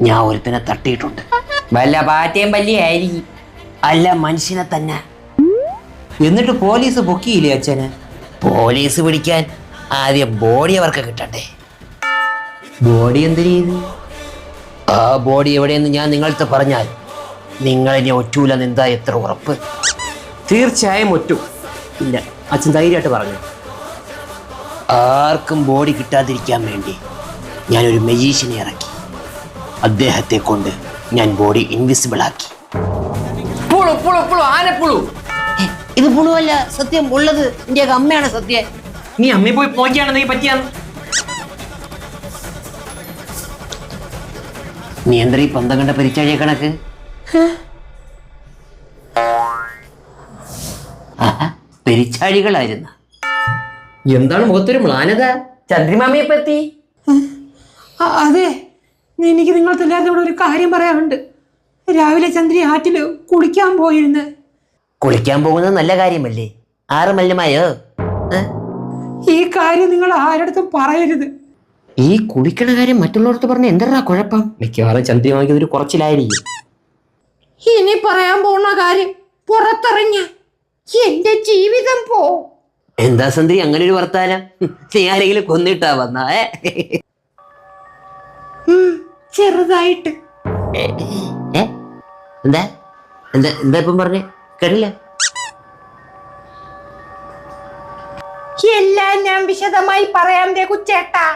ഞാൻ ഒരുത്തനെ തട്ടിയിട്ടുണ്ട്. വല്ല പാറ്റയും പല്ലിയായിരിക്കും. അല്ല, മനുഷ്യനെ തന്നെ. എന്നിട്ട് പോലീസ് പൊക്കിയില്ലേ അച്ഛന്? പോലീസ് പിടിക്കാൻ ആദ്യം ബോഡി അവർക്ക് കിട്ടണ്ടേ. ബോഡി എന്തിനു ചെയ്തു? ആ ബോഡി എവിടെയെന്ന് ഞാൻ നിങ്ങളടുത്ത് പറഞ്ഞാൽ നിങ്ങളിനി ഒറ്റൂലെന്ന് എന്താ എത്ര ഉറപ്പ്? തീർച്ചയായും ഒറ്റു. ഇല്ല, അച്ഛൻ ധൈര്യമായിട്ട് പറഞ്ഞു. ആർക്കും ബോഡി കിട്ടാതിരിക്കാൻ വേണ്ടി ഞാനൊരു മജീഷ്യനെ ഇറക്കി. അദ്ദേഹത്തെ കൊണ്ട് ഞാൻ ബോഡി ഇൻവിസിബിൾ ആക്കി. ആനപ്പുളു. ഇത് പുളുവല്ല, സത്യം ഉള്ളത്. എന്റെ അമ്മയാണ് സത്യം. നീ അമ്മയെ പോയി നോക്കിയാണ് നീ പറ്റിയാന്ന്. നീ എന്താ ഈ പന്തം കണ്ട പരിച്ചാഴിയ കണക്ക്? പെരിച്ചാഴികളായിരുന്ന. എന്താണ് മുഖത്തൊരു മ്ലാനത? ചന്ദ്രിമാമയെ പറ്റി? അതെ, എനിക്ക് നിങ്ങൾക്ക് എല്ലാവരും കൂടെ ഒരു കാര്യം പറയാനുണ്ട്. രാവിലെ ചന്ദ്രി ആറ്റില് കുളിക്കാൻ പോയിരുന്നു. കുളിക്കാൻ പോകുന്നത് നല്ല കാര്യമല്ലേ? 6 മല്യമായോ? ഈ കാര്യം നിങ്ങൾ ആരടുത്തും പറയരുത്. ഈ കുളിക്കണ കാര്യം മറ്റുള്ളവർക്ക് പറഞ്ഞ എന്താ കുഴപ്പം? മിക്കവാറും ചന്ദ്രിമാമയ്ക്ക് ഇതൊരു കുറച്ചിലായിരിക്കും. ഇനി പറയാൻ പോകുന്ന കാര്യം പുറത്തിറങ്ങ എന്റെ ജീവിതം പോവും. എന്താ സന്ദ്രി അങ്ങനെ ഒരു വർത്താനം? നീ ആരെങ്കിലും കൊന്നിട്ടാ വന്നാ? ചെറുതായിട്ട്. എന്താ എന്താ എന്താ ഇപ്പം പറഞ്ഞേ? കേട്ടില്ല. എല്ലാം ഞാൻ വിശദമായി പറയാം രഘുച്ചേട്ടാ.